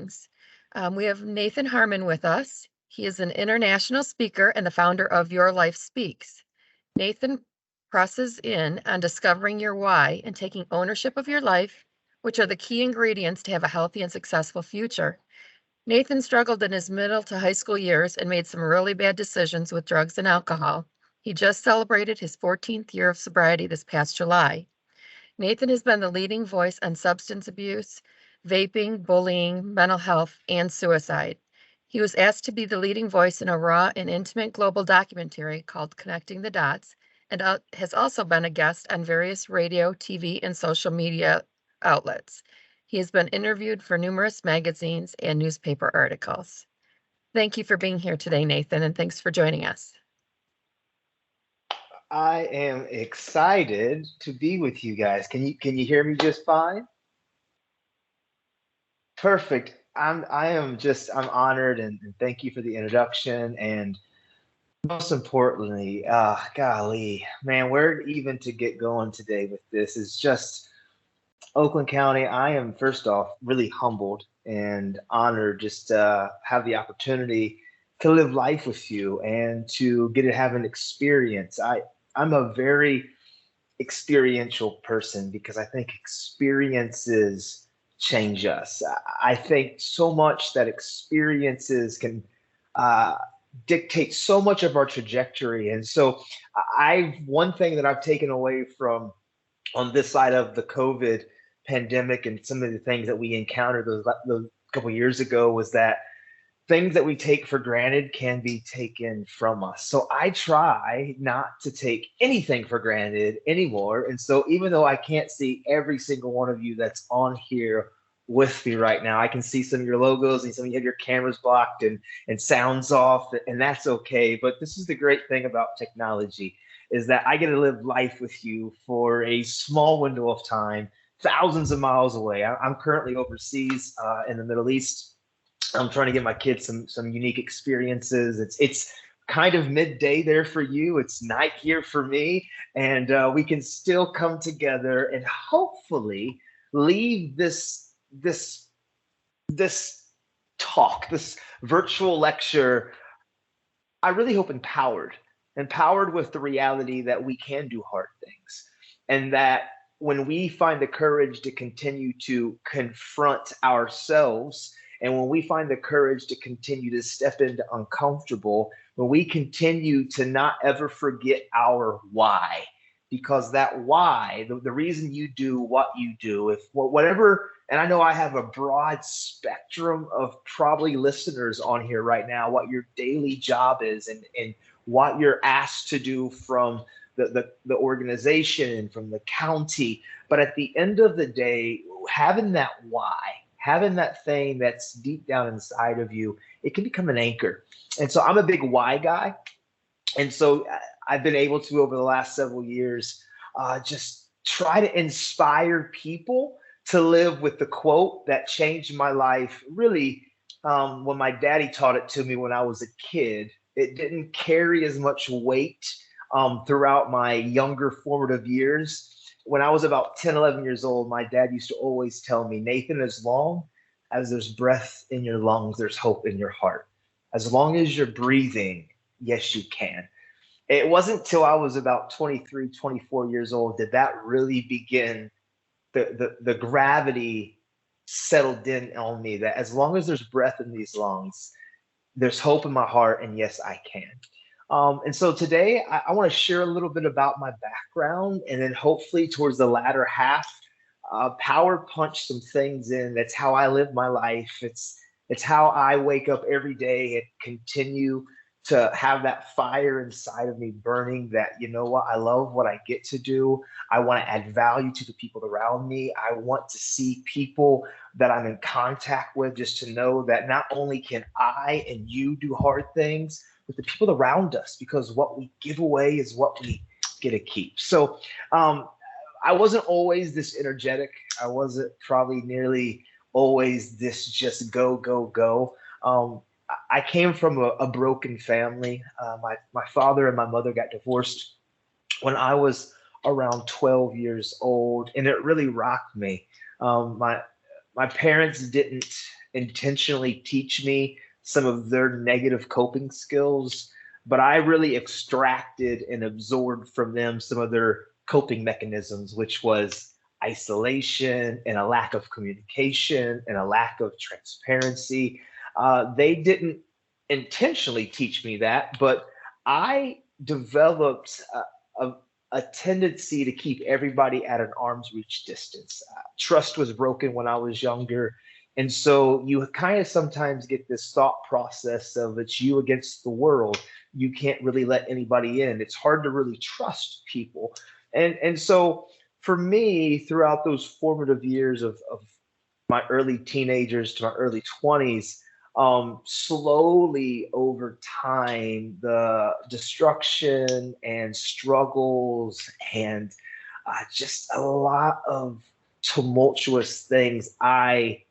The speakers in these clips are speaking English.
things. We have Nathan Harmon with us. He is an international speaker and the founder of Your Life Speaks. Nathan presses in on discovering your why and taking ownership of your life, which are the key ingredients to have a healthy and successful future. Nathan struggled in his middle to high school years and made some really bad decisions with drugs and alcohol. He just celebrated his 14th year of sobriety this past July. Nathan has been the leading voice on substance abuse, vaping, bullying, mental health, and suicide. He was asked to be the leading voice in a raw and intimate global documentary called Connecting the Dots, and has also been a guest on various radio, TV, and social media outlets. He has been interviewed for numerous magazines and newspaper articles. Thank you for being here today, Nathan, and thanks for joining us. I am excited to be with you guys. Can you hear me just fine? Perfect. I'm honored and thank you for the introduction. And most importantly, golly, man, where even to get going today with this is just Oakland County. I am first off really humbled and honored just to have the opportunity to live life with you and to get to have an experience. I'm a very experiential person because I think experiences change us. I think so much that experiences can uh, dictate so much of our trajectory. And so one thing that I've taken away from on this side of the COVID pandemic and some of the things that we encountered those couple of years ago was that things that we take for granted can be taken from us. So I try not to take anything for granted anymore. And so even though I can't see every single one of you that's on here with me right now, I can see some of your logos and some of you have your cameras blocked and sounds off, and that's okay. But this is the great thing about technology is that I get to live life with you for a small window of time, thousands of miles away. I'm currently overseas in the Middle East. I'm trying to give my kids some unique experiences. It's kind of midday there for you. It's night here for me, and we can still come together and hopefully leave this talk, this virtual lecture. I really hope empowered with the reality that we can do hard things, and that when we find the courage to continue to confront ourselves, and when we find the courage to continue to step into uncomfortable, when we continue to not ever forget our why, because that why, the reason you do what you do, if whatever, and I know I have a broad spectrum of probably listeners on here right now, what your daily job is and what you're asked to do from the organization and from the county. But at the end of the day, having that why, having that thing that's deep down inside of you, it can become an anchor. And so I'm a big why guy. And so I've been able to, over the last several years, just try to inspire people to live with the quote that changed my life. Really, when my daddy taught it to me when I was a kid, it didn't carry as much weight throughout my younger formative years. When I was about 10, 11 years old, my dad used to always tell me, Nathan, as long as there's breath in your lungs, there's hope in your heart. As long as you're breathing, yes, you can. It wasn't till I was about 23, 24 years old did that really begin, the gravity settled in on me that as long as there's breath in these lungs, there's hope in my heart, and yes, I can. And so today I want to share a little bit about my background, and then hopefully towards the latter half, power punch some things in. That's how I live my life. It's how I wake up every day and continue to have that fire inside of me burning that, you know what, I love what I get to do. I want to add value to the people around me. I want to see people that I'm in contact with just to know that not only can I and you do hard things, but the people around us, because what we give away is what we get to keep. So I wasn't always this energetic. I wasn't probably nearly always this just go, go, go. I came from a broken family. My father and my mother got divorced when I was around 12 years old, and it really rocked me. My parents didn't intentionally teach me some of their negative coping skills, but I really extracted and absorbed from them some of their coping mechanisms, which was isolation and a lack of communication and a lack of transparency. They didn't intentionally teach me that, but I developed a tendency to keep everybody at an arm's reach distance. Trust was broken when I was younger. And so you kind of sometimes get this thought process of it's you against the world. You can't really let anybody in. It's hard to really trust people. And so for me, throughout those formative years of my early teenagers to my early 20s, slowly over time, the destruction and struggles and just a lot of tumultuous things I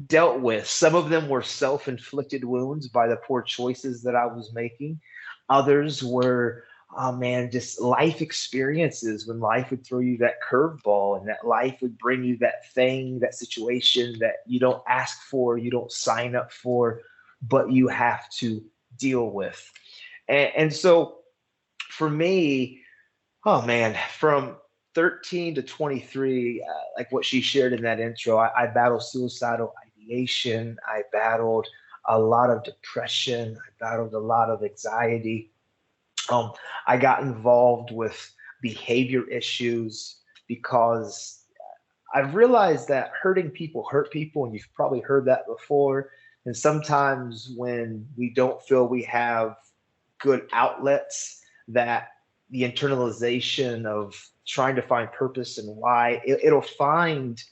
dealt with. Some of them were self inflicted wounds by the poor choices that I was making. Others were, oh man, just life experiences when life would throw you that curveball and that life would bring you that thing, that situation that you don't ask for, you don't sign up for, but you have to deal with. And so for me, oh man, from 13 to 23, like what she shared in that intro, I battled suicidal ideation. I battled a lot of depression. I battled a lot of anxiety. Um, I got involved with behavior issues because I've realized that hurting people hurt people, and you've probably heard that before. And sometimes when we don't feel we have good outlets, that the internalization of trying to find purpose and why it'll find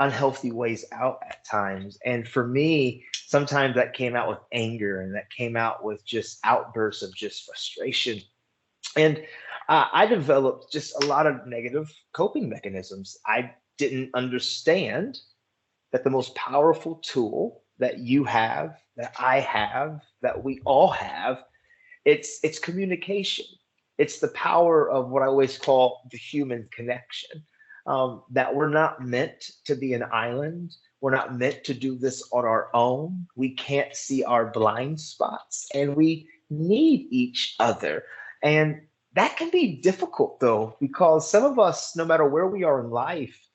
unhealthy ways out at times. And for me, sometimes that came out with anger and that came out with just outbursts of just frustration. And I developed just a lot of negative coping mechanisms. I didn't understand that the most powerful tool that you have, that I have, that we all have, it's communication. It's the power of what I always call the human connection. That we're not meant to be an island. We're not meant to do this on our own. We can't see our blind spots, and we need each other. And that can be difficult though, because some of us, no matter where we are in life,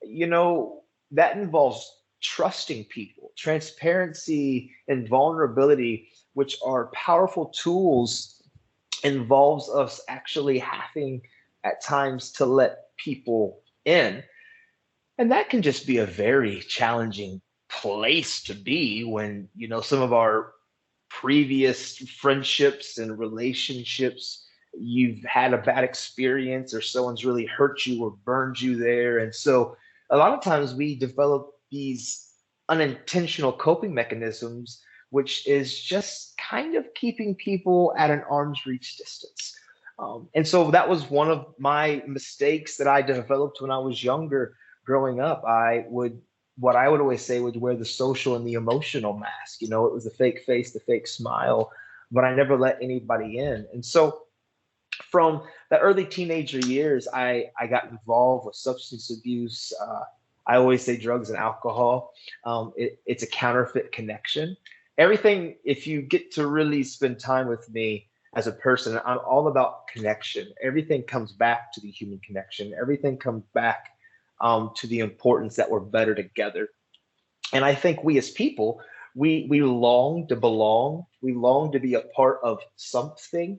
you know, that involves trusting people, transparency, and vulnerability, which are powerful tools, involves us actually having at times to let people in. And that can just be a very challenging place to be when, some of our previous friendships and relationships, you've had a bad experience or someone's really hurt you or burned you there. And so a lot of times we develop these unintentional coping mechanisms, which is just kind of keeping people at an arm's reach distance. And so that was one of my mistakes that I developed when I was younger. Growing up, what I would always say, would wear the social and the emotional mask. It was the fake face, the fake smile, but I never let anybody in. And so from the early teenager years, I got involved with substance abuse. I always say drugs and alcohol. It's a counterfeit connection. Everything, if you get to really spend time with me as a person, I'm all about connection. Everything comes back to the human connection. Everything comes back to the importance that we're better together. And I think we as people, we long to belong. We long to be a part of something.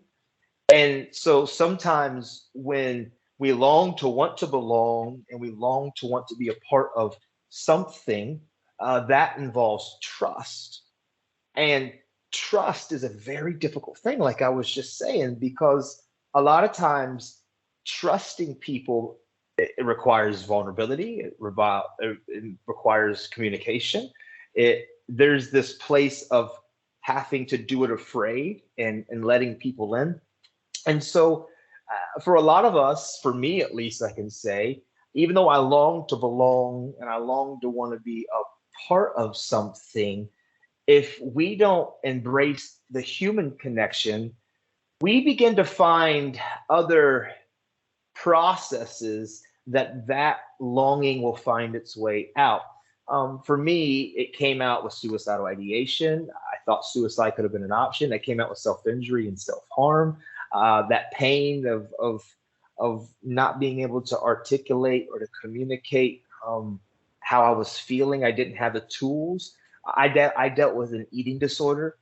And so sometimes when we long to want to belong and we long to want to be a part of something, that involves trust. And trust is a very difficult thing, like I was just saying, because a lot of times trusting people, it requires vulnerability, it requires communication. There's this place of having to do it afraid and letting people in. And so, for a lot of us, for me at least, I can say, even though I long to belong and I long to want to be a part of something, if we don't embrace the human connection, we begin to find other processes that longing will find its way out. For me, it came out with suicidal ideation. I thought suicide could have been an option. That came out with self-injury and self-harm. That pain of not being able to articulate or to communicate how I was feeling. I didn't have the tools. I dealt with an eating disorder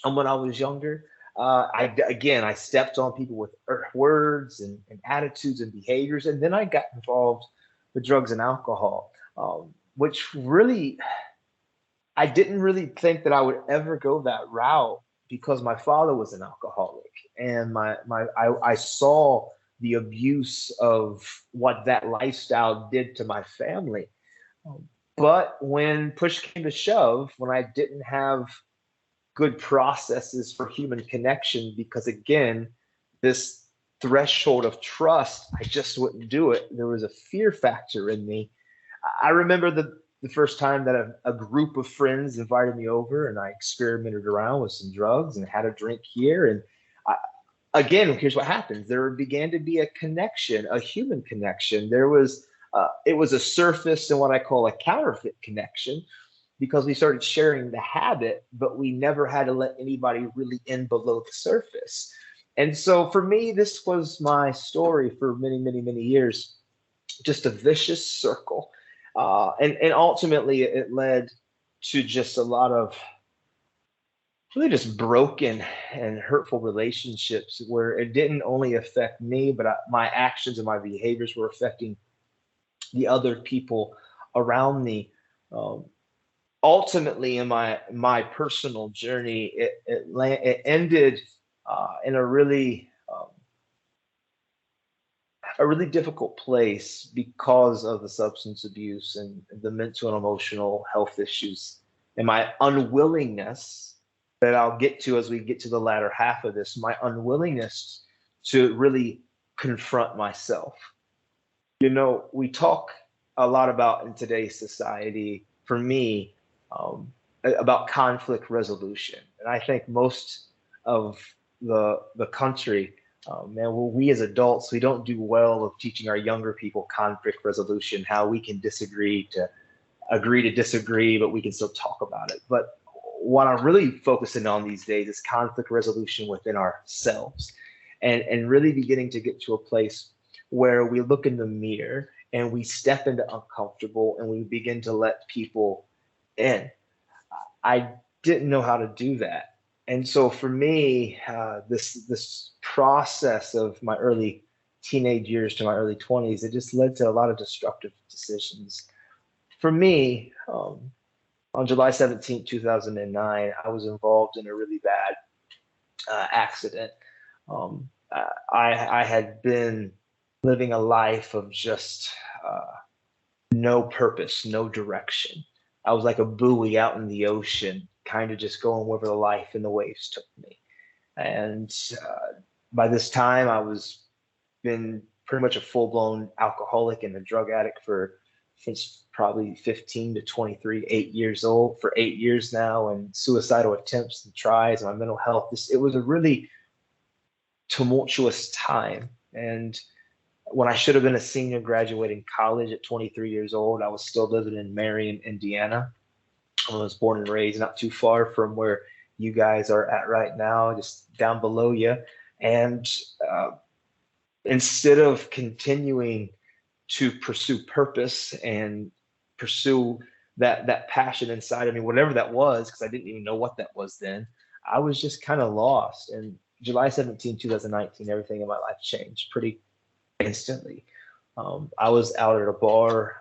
when I was younger. I stepped on people with words and attitudes and behaviors, and then I got involved with drugs and alcohol, which really I didn't really think that I would ever go that route because my father was an alcoholic, and I saw the abuse of what that lifestyle did to my family. Um, But when push came to shove, when I didn't have good processes for human connection, because again, this threshold of trust, I just wouldn't do it. There was a fear factor in me. I remember the first time that a group of friends invited me over and I experimented around with some drugs and had a drink here. And I, again, here's what happens. There began to be a connection, a human connection. It was a surface and what I call a counterfeit connection because we started sharing the habit, but we never had to let anybody really in below the surface. And so for me, this was my story for many, many, many years, just a vicious circle. And ultimately, it led to just a lot of really just broken and hurtful relationships where it didn't only affect me, but my actions and my behaviors were affecting the other people around me. Um, Ultimately, in my personal journey, it ended in a really difficult place because of the substance abuse and the mental and emotional health issues and my unwillingness that I'll get to as we get to the latter half of this, my unwillingness to really confront myself. We talk a lot about in today's society, for me, about conflict resolution. And I think most of the country, man, well, we as adults, we don't do well of teaching our younger people conflict resolution, how we can disagree to agree to disagree, but we can still talk about it. But what I'm really focusing on these days is conflict resolution within ourselves and really beginning to get to a place where we look in the mirror and we step into uncomfortable and we begin to let people in. I didn't know how to do that. And so for me, this process of my early teenage years to my early 20s, it just led to a lot of destructive decisions. For me, on July 17th, 2009, I was involved in a really bad accident. I had been living a life of just no purpose, no direction. I was like a buoy out in the ocean, kind of just going wherever the life and the waves took me. And by this time, I was been pretty much a full blown alcoholic and a drug addict for since probably 15 to 23, 8 years old for 8 years now, and suicidal attempts and tries, and my mental health. It was a really tumultuous time. And when I should have been a senior graduating college at 23 years old, I was still living in Marion, Indiana. I was born and raised not too far from where you guys are at right now, just down below you. And instead of continuing to pursue purpose and pursue that passion inside of me, whatever that was, because I didn't even know what that was then, I was just kind of lost. And July 17, 2019, everything in my life changed pretty instantly. I was out at a bar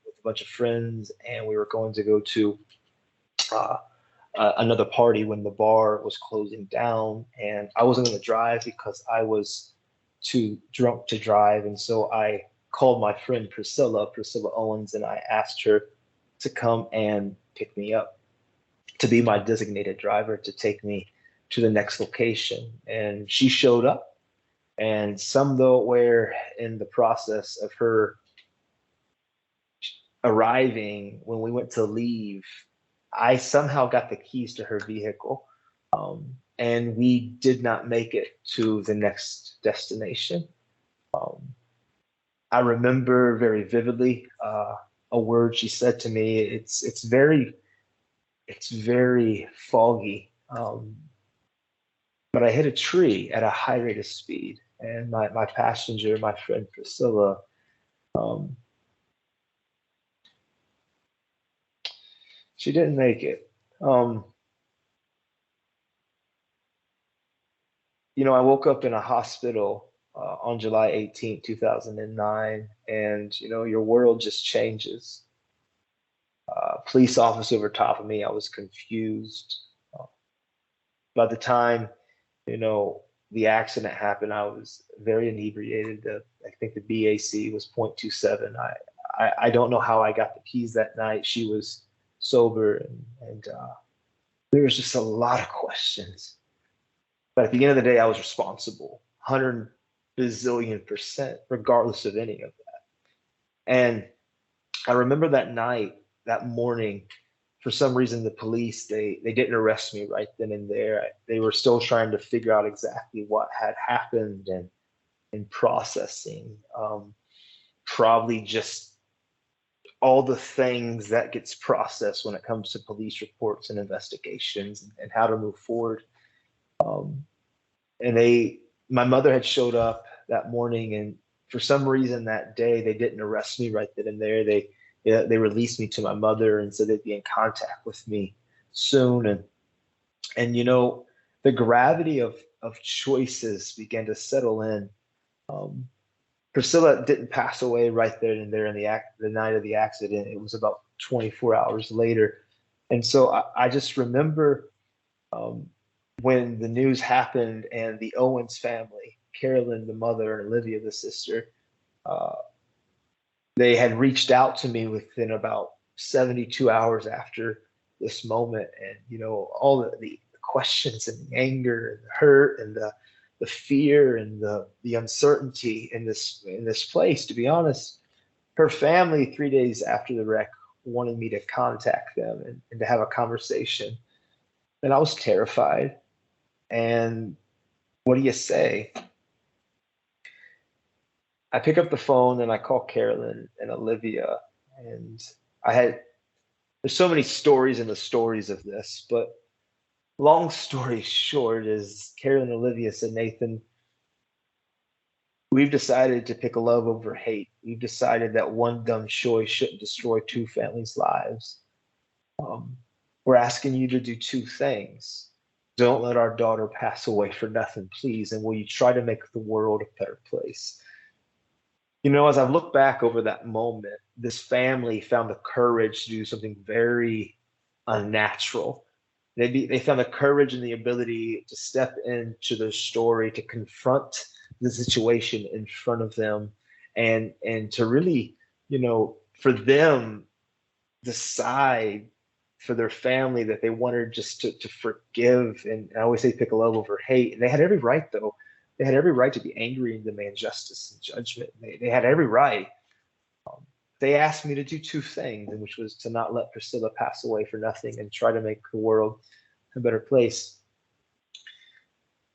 with a bunch of friends, and we were going to go to uh, another party when the bar was closing down, and I wasn't going to drive because I was too drunk to drive. And so I called my friend Priscilla Owens, and I asked her to come and pick me up, to be my designated driver, to take me to the next location. And she showed up, and somewhere in the process of her arriving, when we went to leave, I somehow got the keys to her vehicle. And we did not make it to the next destination. Um, I remember very vividly. a word she said to me. It's very foggy. But I hit a tree at a high rate of speed, and my passenger, my friend Priscilla, um, she didn't make it. Um, I woke up in a hospital on July 18th, 2009, and your world just changes. Police officer over top of me, I was confused. Uh, by the time you know the accident happened, I was very inebriated. I think the BAC was 0.27. I don't know how I got the keys that night. She was sober, and there was just a lot of questions. But at the end of the day, I was responsible, 100 bazillion percent, regardless of any of that. And I remember that night, that morning, for some reason, the police, they didn't arrest me right then and there. They were still trying to figure out exactly what had happened and processing. Probably just all the things that gets processed when it comes to police reports and investigations and how to move forward. Um, and my mother had showed up that morning, and for some reason that day they didn't arrest me right then and there. They released me to my mother and said they'd be in contact with me soon. And the gravity of choices began to settle in. um, Priscilla didn't pass away right there and there in the night of the accident. It was about 24 hours later. And so I just remember, um, when the news happened and the Owens family, Carolyn, the mother, and Olivia, the sister, uh, they had reached out to me within about 72 hours after this moment. And, all the questions and the anger and the hurt and the fear and the uncertainty in this place, to be honest, her family 3 days after the wreck wanted me to contact them and to have a conversation. And I was terrified. And what do you say? I pick up the phone and I call Carolyn and Olivia. And there's so many stories in the stories of this, but long story short is Carolyn and Olivia said, Nathan, we've decided to pick love over hate. We've decided that one dumb choice shouldn't destroy two families' lives. Um, we're asking you to do two things. Don't let our daughter pass away for nothing, please. And will you try to make the world a better place? As I've looked back over that moment, this family found the courage to do something very unnatural. They found the courage and the ability to step into their story, to confront the situation in front of them, and to really, for them, decide for their family that they wanted just to forgive. And I always say pick love over hate. And they had every right, though. They had every right to be angry and demand justice and judgment. They had every right. Um, they asked me to do two things, which was to not let Priscilla pass away for nothing and try to make the world a better place.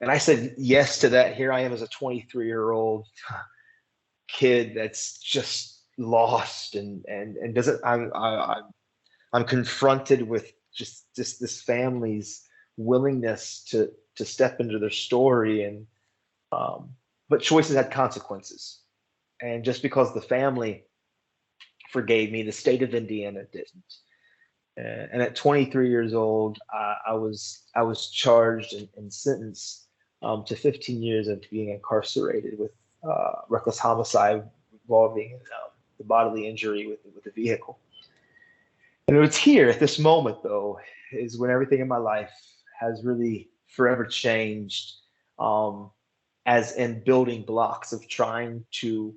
And I said yes to that. Here I am as a 23-year-old kid that's just lost and doesn't. I'm confronted with just this family's willingness to step into their story, but choices had consequences. And just because the family forgave me, the state of Indiana didn't. And at 23 years old, I was charged and sentenced to 15 years of being incarcerated with reckless homicide involving the bodily injury with a vehicle. And it's here at this moment, though, is when everything in my life has really forever changed, as in building blocks of trying to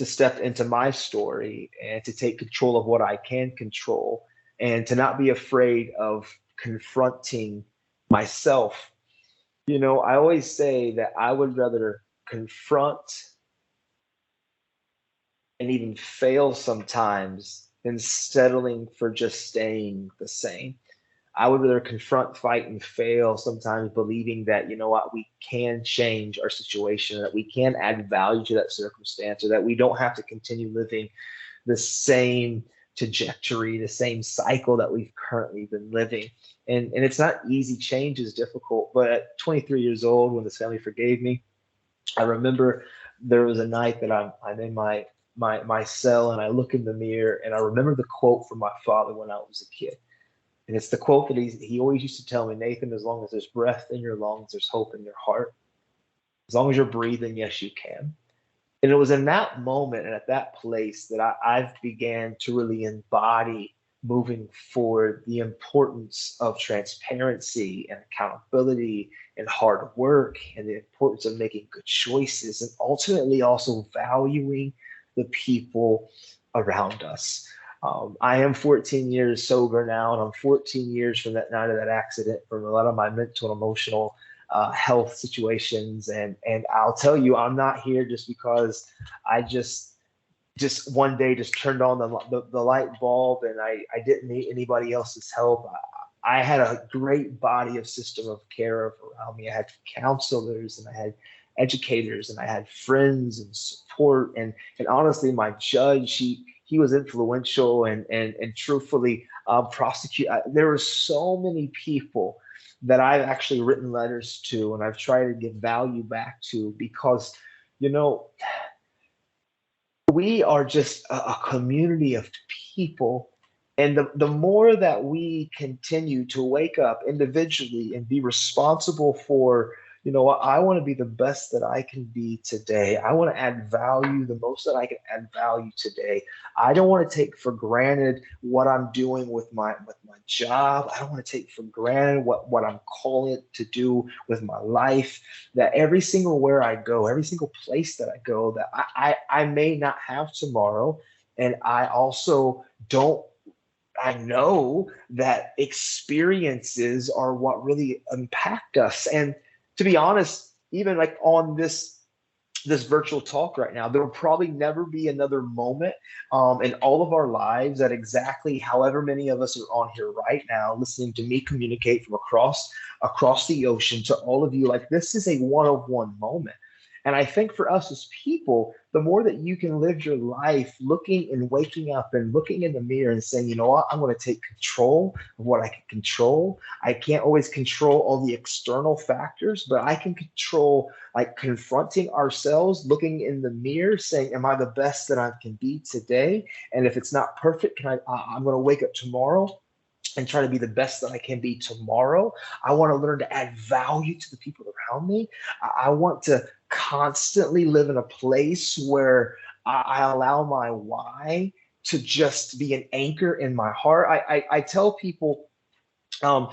step into my story and to take control of what I can control and to not be afraid of confronting myself. I always say that I would rather confront and even fail sometimes than settling for just staying the same. I would rather confront, fight, and fail sometimes, believing that, what, we can change our situation, that we can add value to that circumstance, or that we don't have to continue living the same trajectory, the same cycle that we've currently been living. And it's not easy. Change is difficult. But at 23 years old, when this family forgave me, I remember there was a night that I'm in my cell and I look in the mirror and I remember the quote from my father when I was a kid. And it's the quote that he always used to tell me, Nathan, as long as there's breath in your lungs, there's hope in your heart. As long as you're breathing, yes, you can. And it was in that moment and at that place that I've began to really embody moving forward the importance of transparency and accountability and hard work and the importance of making good choices and ultimately also valuing the people around us. I am 14 years sober now, and I'm 14 years from that night of that accident, from a lot of my mental and emotional health situations. And I'll tell you, I'm not here just because I just one day just turned on the light bulb and I didn't need anybody else's help. I had a great body of system of care around me. I had counselors and I had educators and I had friends and support. And honestly, my judge, he was influential and truthfully prosecute. There were so many people that I've actually written letters to and I've tried to give value back to because, you know, we are just a community of people. And the more that we continue to wake up individually and be responsible for, I want to be the best that I can be today. I want to add value the most that I can add value today. I don't want to take for granted what I'm doing with my job. I don't want to take for granted what I'm calling it to do with my life. That every single where I go, every single place that I go, that I may not have tomorrow. And I also don't I know that experiences are what really impact us. And to be honest, even like on this virtual talk right now, there will probably never be another moment in all of our lives that exactly however many of us are on here right now listening to me communicate from across the ocean to all of you. Like this is a one-on-one moment. And I think for us as people, the more that you can live your life looking and waking up and looking in the mirror and saying, you know what, I'm going to take control of what I can control. I can't always control all the external factors, but I can control like confronting ourselves, looking in the mirror, saying, am I the best that I can be today? And if it's not perfect, I'm going to wake up tomorrow and try to be the best that I can be tomorrow. I want to learn to add value to the people around me. I want to constantly live in a place where I allow my why to just be an anchor in my heart. I tell people, throughout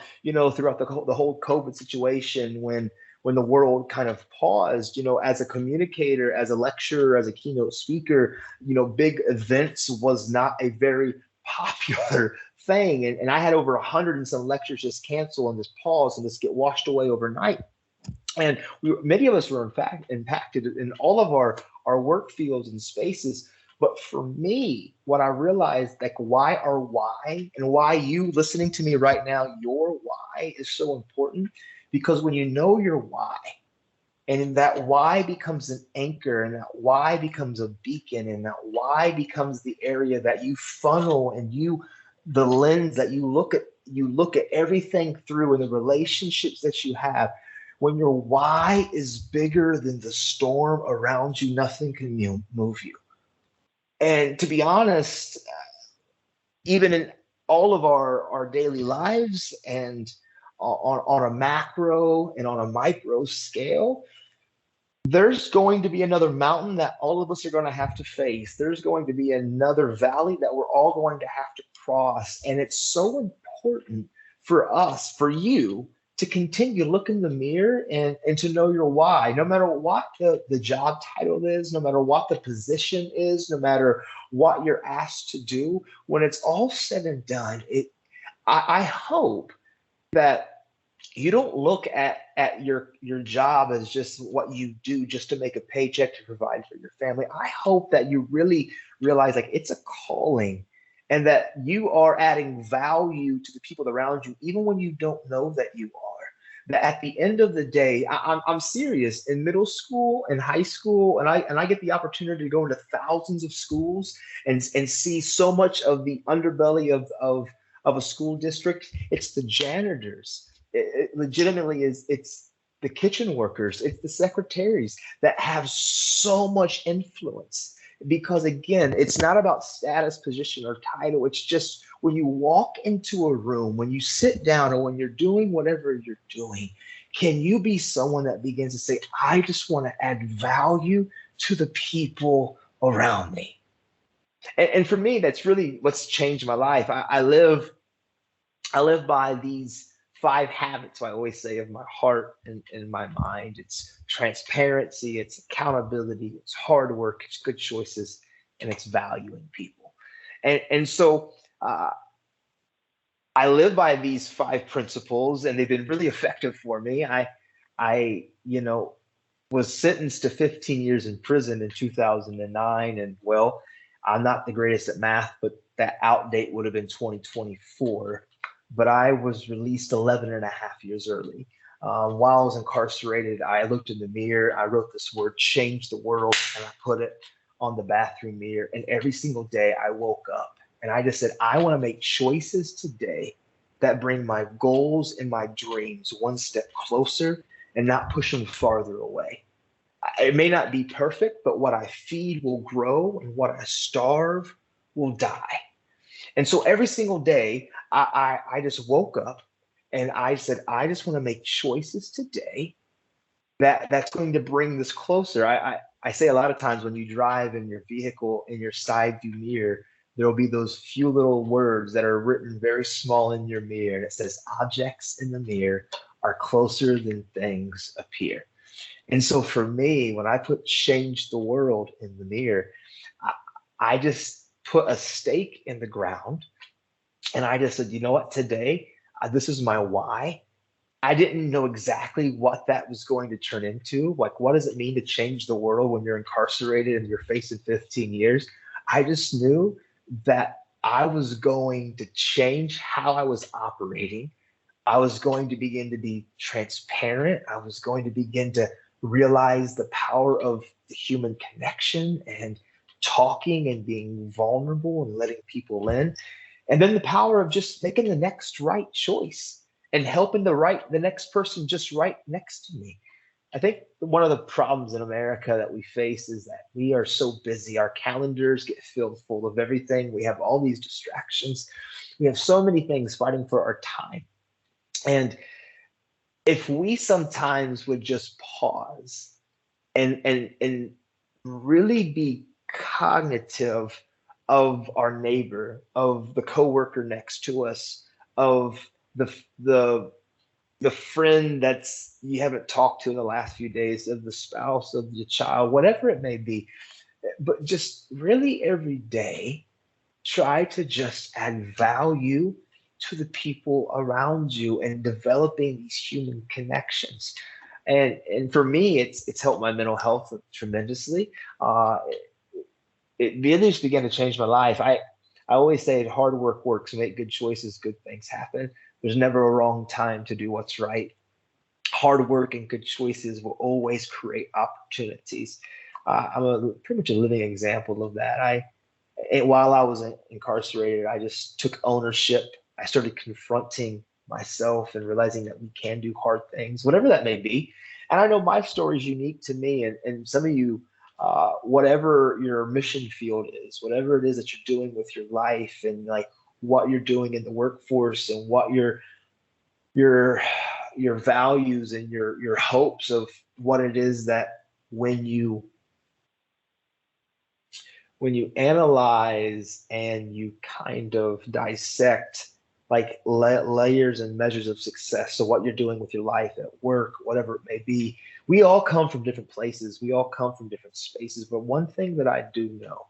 the whole COVID situation, when the world kind of paused, as a communicator, as a lecturer, as a keynote speaker, big events was not a very popular thing. And I had over 100 and some lectures just cancel and just pause and just get washed away overnight. And many of us were in fact impacted in all of our work fields and spaces. But for me, what I realized, like why and why you listening to me right now, your why is so important, because when you know your why, and that why becomes an anchor, and that why becomes a beacon, and that why becomes the area that you funnel and the lens that you look at everything through, and the relationships that you have. When your why is bigger than the storm around you, nothing can move you. And to be honest, even in all of our daily lives and on a macro and on a micro scale, there's going to be another mountain that all of us are going to have to face. There's going to be another valley that we're all going to have to cross. And it's so important for us, for you, to continue to look in the mirror and to know your why, no matter what the job title is, no matter what the position is, no matter what you're asked to do. When it's all said and done, I hope that you don't look at your job as just what you do just to make a paycheck to provide for your family. I hope that you really realize like it's a calling, and that you are adding value to the people around you, even when you don't know that you are. that at the end of the day, I'm serious. In middle school and high school, and I get the opportunity to go into thousands of schools and see so much of the underbelly of a school district. It's the janitors. It legitimately is. It's the kitchen workers. It's the secretaries that have so much influence. Because again, it's not about status, position, or title. It's just when you walk into a room, when you sit down, or when you're doing whatever you're doing, can you be someone that begins to say, I just want to add value to the people around me? And for me, that's really what's changed my life. I live by these 5 habits, I always say, of my heart and my mind. It's transparency, it's accountability, it's hard work, it's good choices, and it's valuing people. And so uh, I live by these 5 principles, and they've been really effective for me. I was sentenced to 15 years in prison in 2009, and well, I'm not the greatest at math, but that out date would have been 2024. But I was released 11 and a half years early. While I was incarcerated, I looked in the mirror, I wrote this word, change the world, and I put it on the bathroom mirror. And every single day I woke up and I just said, I want to make choices today that bring my goals and my dreams one step closer and not push them farther away. It may not be perfect, but what I feed will grow and what I starve will die. And so every single day, I just woke up and I said, I just want to make choices today that's going to bring this closer. I say a lot of times when you drive in your vehicle in your side view mirror, there will be those few little words that are written very small in your mirror. And it says, objects in the mirror are closer than things appear. And so for me, when I put change the world in the mirror, I, I just put a stake in the ground and I just said, you know what, today, this is my why. I didn't know exactly what that was going to turn into. Like, what does it mean to change the world when you're incarcerated and you're facing 15 years? I just knew that I was going to change how I was operating. I was going to begin to be transparent. I was going to begin to realize the power of the human connection and talking and being vulnerable and letting people in. And then the power of just making the next right choice and helping the next person just right next to me. I think one of the problems in America that we face is that we are so busy. Our calendars get filled full of everything. We have all these distractions. We have so many things fighting for our time. And if we sometimes would just pause and really be cognitive of our neighbor, of the coworker next to us, of the the the friend that's you haven't talked to in the last few days, of the spouse of your child, whatever it may be, but just really every day try to just add value to the people around you and developing these human connections. And for me, it's helped my mental health tremendously. It really just began to change my life. I always say hard work works, make good choices, good things happen. There's never a wrong time to do what's right. Hard work and good choices will always create opportunities. I'm pretty much a living example of that. While I was incarcerated, I just took ownership. I started confronting myself and realizing that we can do hard things, whatever that may be. And I know my story is unique to me, and some of you, whatever your mission field is, whatever it is that you're doing with your life, and like what you're doing in the workforce, and what your your values and your hopes of what it is that when you when you analyze and you kind of dissect like layers and measures of success, so what you're doing with your life at work, whatever it may be, we all come from different places, we all come from different spaces. But one thing that I do know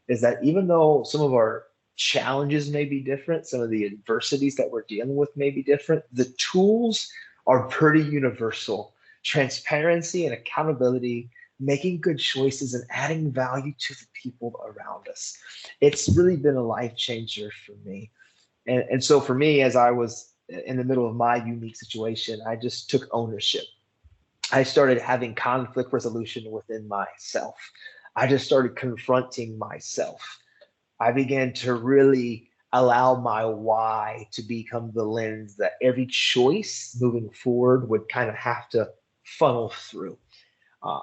is that even though some of our challenges may be different, some of the adversities that we're dealing with may be different, the tools are pretty universal. Transparency and accountability, making good choices, and adding value to the people around us. It's really been a life changer for me. And so for me, as I was in the middle of my unique situation, I just took ownership. I started having conflict resolution within myself. I just started confronting myself. I began to really allow my why to become the lens that every choice moving forward would kind of have to funnel through.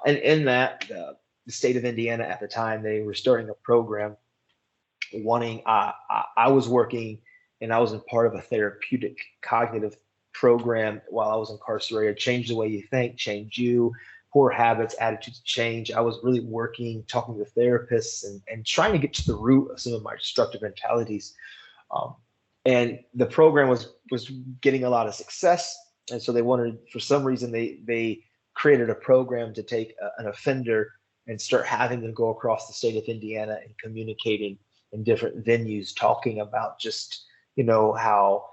And in that, the state of Indiana at the time, they were starting a program wanting, I was working and I was in part of a therapeutic cognitive program while I was incarcerated. Change the way you think, change you, poor habits, attitudes change. I was really working, talking to therapists and trying to get to the root of some of my destructive mentalities. Um, and the program was getting a lot of success. And so they wanted, for some reason, they created a program to take an offender and start having them go across the state of Indiana and communicating in different venues, talking about just, how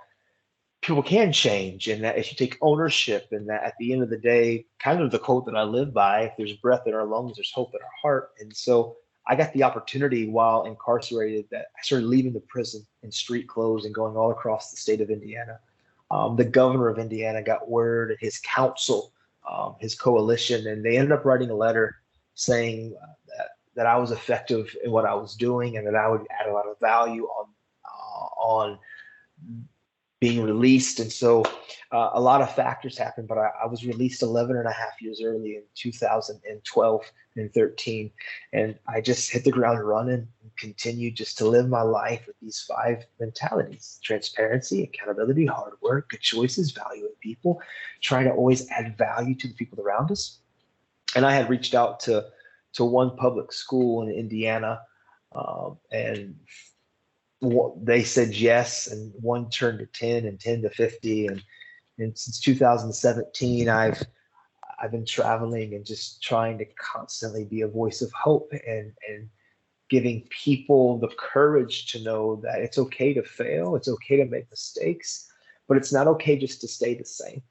people can change and that if you take ownership and that at the end of the day, kind of the quote that I live by, if there's breath in our lungs, there's hope in our heart. And so I got the opportunity while incarcerated that I started leaving the prison in street clothes and going all across the state of Indiana. The governor of Indiana got word, and his council, his coalition, and they ended up writing a letter saying that I was effective in what I was doing and that I would add a lot of value on being released. And so a lot of factors happened, but I was released 11 and a half years early in 2012 and 13. And I just hit the ground running and continued just to live my life with these 5 mentalities: transparency, accountability, hard work, good choices, value in people, trying to always add value to the people around us. And I had reached out to one public school in Indiana, and they said yes, and 1 turned to 10 and 10 to 50. And since 2017, I've been traveling and just trying to constantly be a voice of hope and giving people the courage to know that it's okay to fail. It's okay to make mistakes, but it's not okay just to stay the same.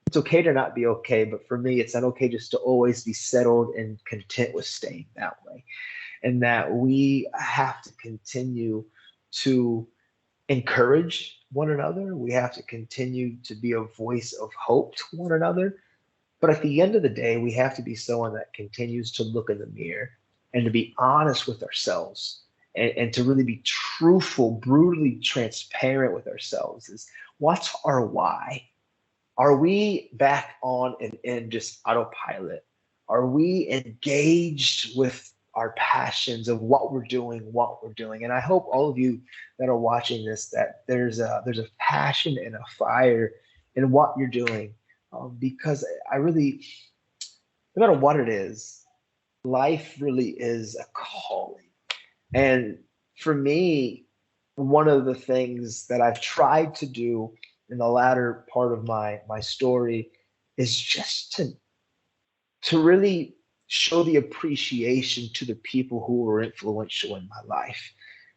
It's okay to not be okay, but for me, it's not okay just to always be settled and content with staying that way. And that we have to continue to encourage one another. We have to continue to be a voice of hope to one another. But at the end of the day, we have to be someone that continues to look in the mirror and to be honest with ourselves and to really be truthful, brutally transparent with ourselves. Is what's our why? Are we back on and just autopilot? Are we engaged with our passions of what we're doing? And I hope all of you that are watching this, that there's a passion and a fire in what you're doing, because I really, no matter what it is, life really is a calling. And for me, one of the things that I've tried to do in the latter part of my story is just to really show the appreciation to the people who were influential in my life.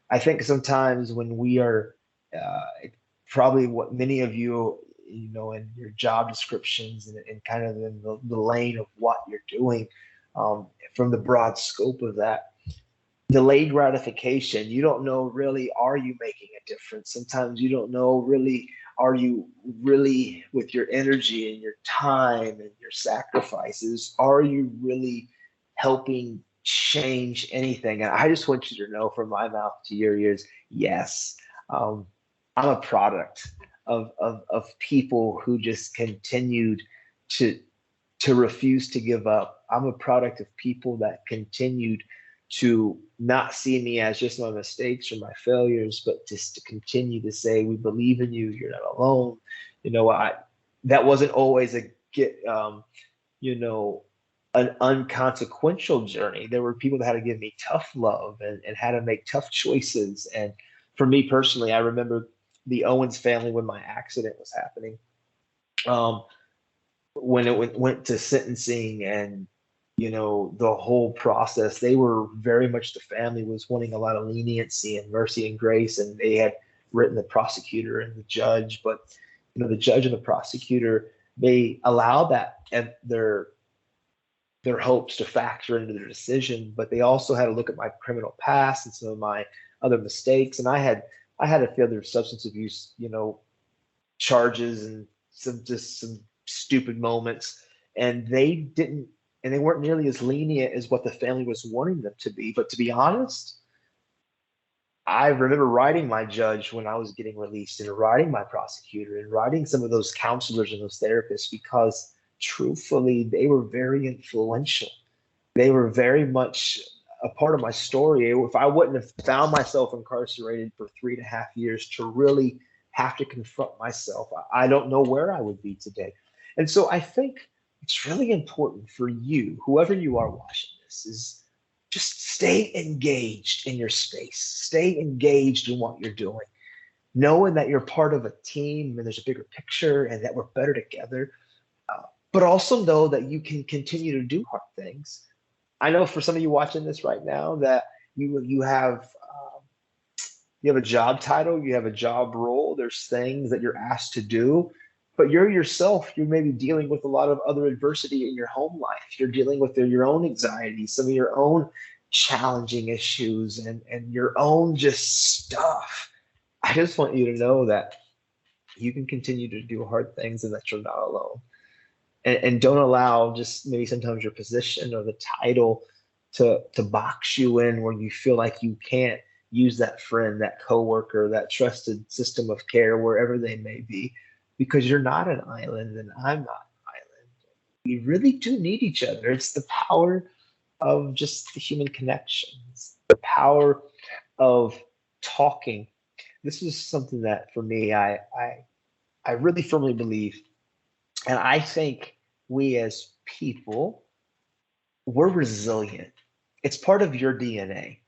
I think sometimes when we are probably what many of you, in your job descriptions and kind of in the lane of what you're doing, from the broad scope of that, delayed gratification, you don't know really, are you making a difference? Sometimes you don't know really, are you really, with your energy and your time and your sacrifices, are you really helping change anything? And I just want you to know from my mouth to your ears, yes. I'm a product of people who just continued to refuse to give up. I'm a product of people that continued to not see me as just my mistakes or my failures, but just to continue to say, we believe in you. You're not alone. That wasn't always an unconsequential journey. There were people that had to give me tough love and had to make tough choices. And for me personally, I remember the Owens family when my accident was happening. When it went to sentencing and the whole process, they were very much, the family was wanting a lot of leniency and mercy and grace, and they had written the prosecutor and the judge, but the judge and the prosecutor, they allowed that and their hopes to factor into their decision, but they also had to look at my criminal past and some of my other mistakes. And I had a failure of substance abuse, charges and some stupid moments, and they weren't nearly as lenient as what the family was wanting them to be. But to be honest, I remember writing my judge when I was getting released, and writing my prosecutor, and writing some of those counselors and those therapists, because truthfully, they were very influential. They were very much a part of my story. If I wouldn't have found myself incarcerated for 3.5 years to really have to confront myself, I don't know where I would be today. And so I think it's really important for you, whoever you are watching this, is just stay engaged in your space, stay engaged in what you're doing, knowing that you're part of a team and there's a bigger picture and that we're better together. But also know that you can continue to do hard things. I know for some of you watching this right now that you have a job title, you have a job role, there's things that you're asked to do, but you're yourself, you're maybe dealing with a lot of other adversity in your home life. You're dealing with your own anxiety, some of your own challenging issues, and your own just stuff. I just want you to know that you can continue to do hard things and that you're not alone. And don't allow just maybe sometimes your position or the title to box you in where you feel like you can't use that friend, that coworker, that trusted system of care, wherever they may be, because you're not an island and I'm not an island. We really do need each other. It's the power of just the human connections, the power of talking. This is something that for me, I really firmly believe, and I think we as people, we're resilient. It's part of your DNA.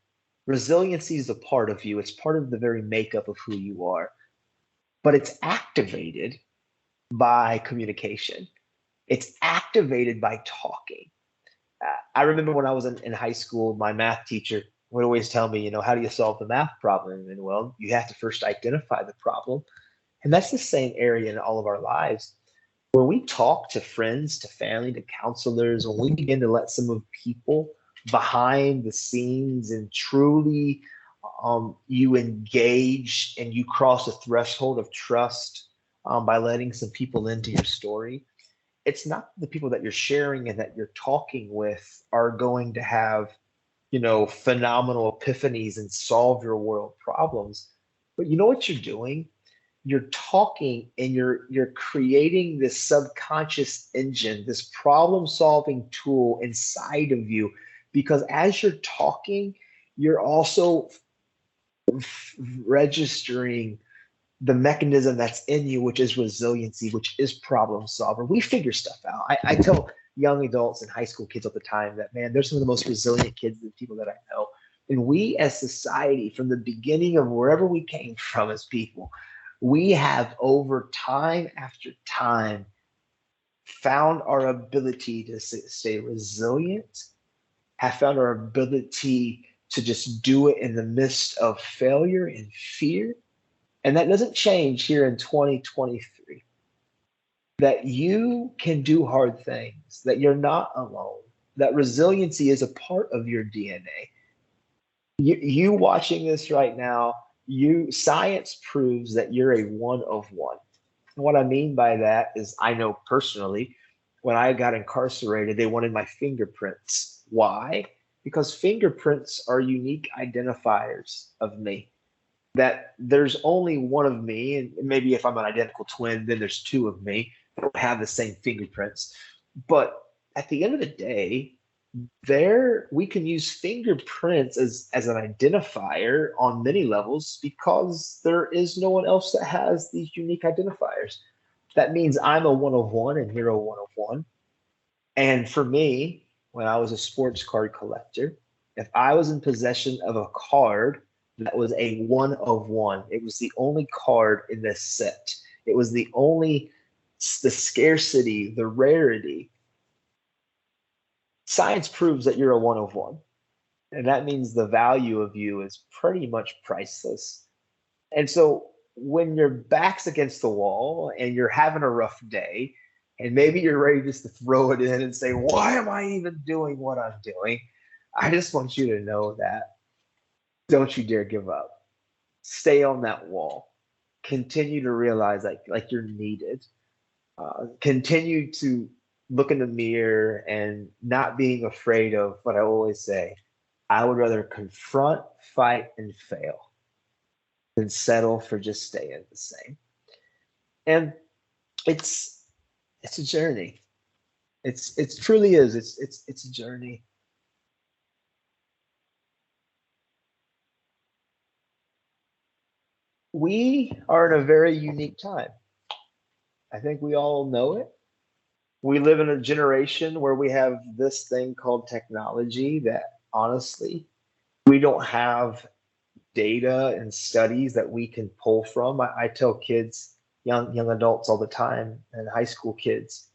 Resiliency is a part of you. It's part of the very makeup of who you are, but it's activated by communication. It's activated by talking. I remember when I was in high school, my math teacher would always tell me, how do you solve the math problem? And well, you have to first identify the problem. And that's the same area in all of our lives. When we talk to friends, to family, to counselors, when we begin to let some of people behind the scenes and truly you engage and you cross a threshold of trust by letting some people into your story, it's not the people that you're sharing and that you're talking with are going to have, phenomenal epiphanies and solve your world problems. But you know what you're doing? You're talking and you're creating this subconscious engine, this problem solving tool inside of you, because as you're talking, you're also registering the mechanism that's in you, which is resiliency, which is problem solver. We figure stuff out. I tell young adults and high school kids all the time that, man, they're some of the most resilient kids and people that I know. And we as society, from the beginning of wherever we came from as people, we have over time after time found our ability to stay resilient, have found our ability to just do it in the midst of failure and fear. And that doesn't change here in 2023. That you can do hard things, that you're not alone, that resiliency is a part of your DNA. You watching this right now, science proves that you're a one of one. And what I mean by that is, I know personally, when I got incarcerated, they wanted my fingerprints. Why? Because fingerprints are unique identifiers of me. That there's only one of me, and maybe if I'm an identical twin, then there's two of me that don't have the same fingerprints. But at the end of the day, we can use fingerprints as an identifier on many levels because there is no one else that has these unique identifiers. That means I'm a one of one and you're a one of one. And for me, when I was a sports card collector, if I was in possession of a card that was a one of one, it was the only card in this set. It was the scarcity, the rarity. Science proves that you're a one of one. And that means the value of you is pretty much priceless. And so when your back's against the wall and you're having a rough day, and maybe you're ready just to throw it in and say, why am I even doing what I'm doing? I just want you to know that don't you dare give up. Stay on that wall. continue to realize like you're needed. Continue to look in the mirror and not being afraid of what I always say. I would rather confront, fight, and fail than settle for just staying the same. And it's it's a journey. It truly is. It's a journey. We are in a very unique time. I think we all know it. We live in a generation where we have this thing called technology that honestly we don't have data and studies that we can pull from. I tell kids, young adults all the time, and high school kids,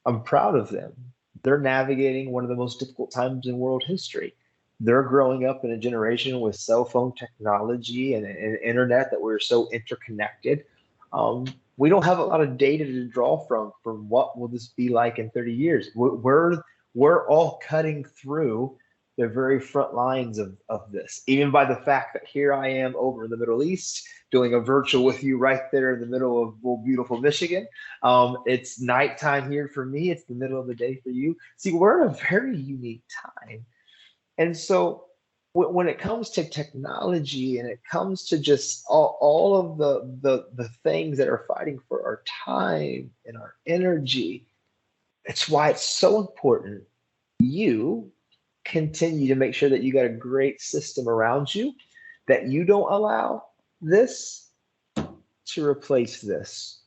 I'm proud of them. They're navigating one of the most difficult times in world history. They're growing up in a generation with cell phone technology and internet that we're so interconnected. We don't have a lot of data to draw from what will this be like in 30 years. We're all cutting through the very front lines of this, even by the fact that here I am over in the Middle East doing a virtual with you right there in the middle of beautiful Michigan. It's nighttime here for me. It's the middle of the day for you. See, we're in a very unique time. And so when it comes to technology and it comes to just all of the things that are fighting for our time and our energy, it's why it's so important you continue to make sure that you got a great system around you, that you don't allow this to replace this.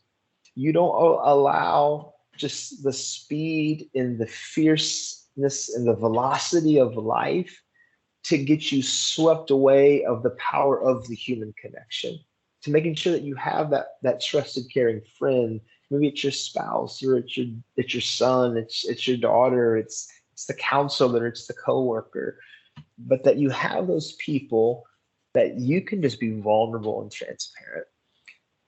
You don't allow just the speed and the fierceness and the velocity of life to get you swept away of the power of the human connection, to making sure that you have that trusted caring friend. Maybe it's your spouse, or it's your son, it's your daughter, it's the counselor, it's the coworker, but that you have those people that you can just be vulnerable and transparent,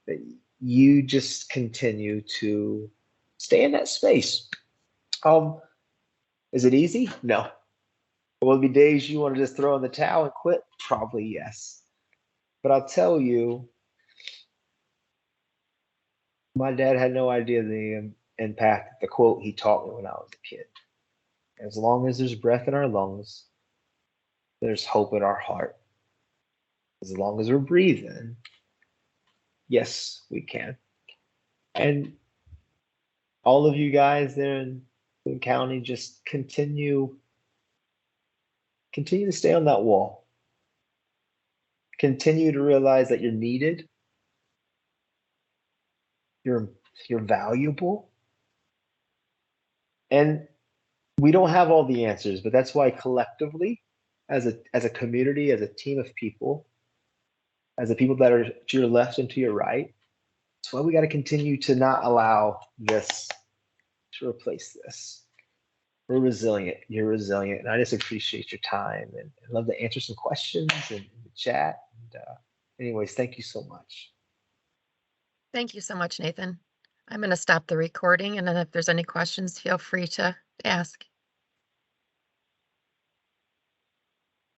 that you just continue to stay in that space. um is it easy? No. Will there be days you want to just throw in the towel and quit? Probably yes. But I'll tell you, my dad had no idea the impact, the quote he taught me when I was a kid. As long as there's breath in our lungs, there's hope in our heart. As long as we're breathing, yes, we can. And all of you guys there in Boone County, just continue to stay on that wall. Continue to realize that you're needed. You're you're valuable. And we don't have all the answers, but that's why collectively, as a community, as a team of people, as the people that are to your left and to your right, that's why we got to continue to not allow this to replace this. We're resilient. You're resilient, and I just appreciate your time and love to answer some questions in the chat. And anyways, thank you so much. Thank you so much, Nathan. I'm going to stop the recording, and then if there's any questions, feel free to ask.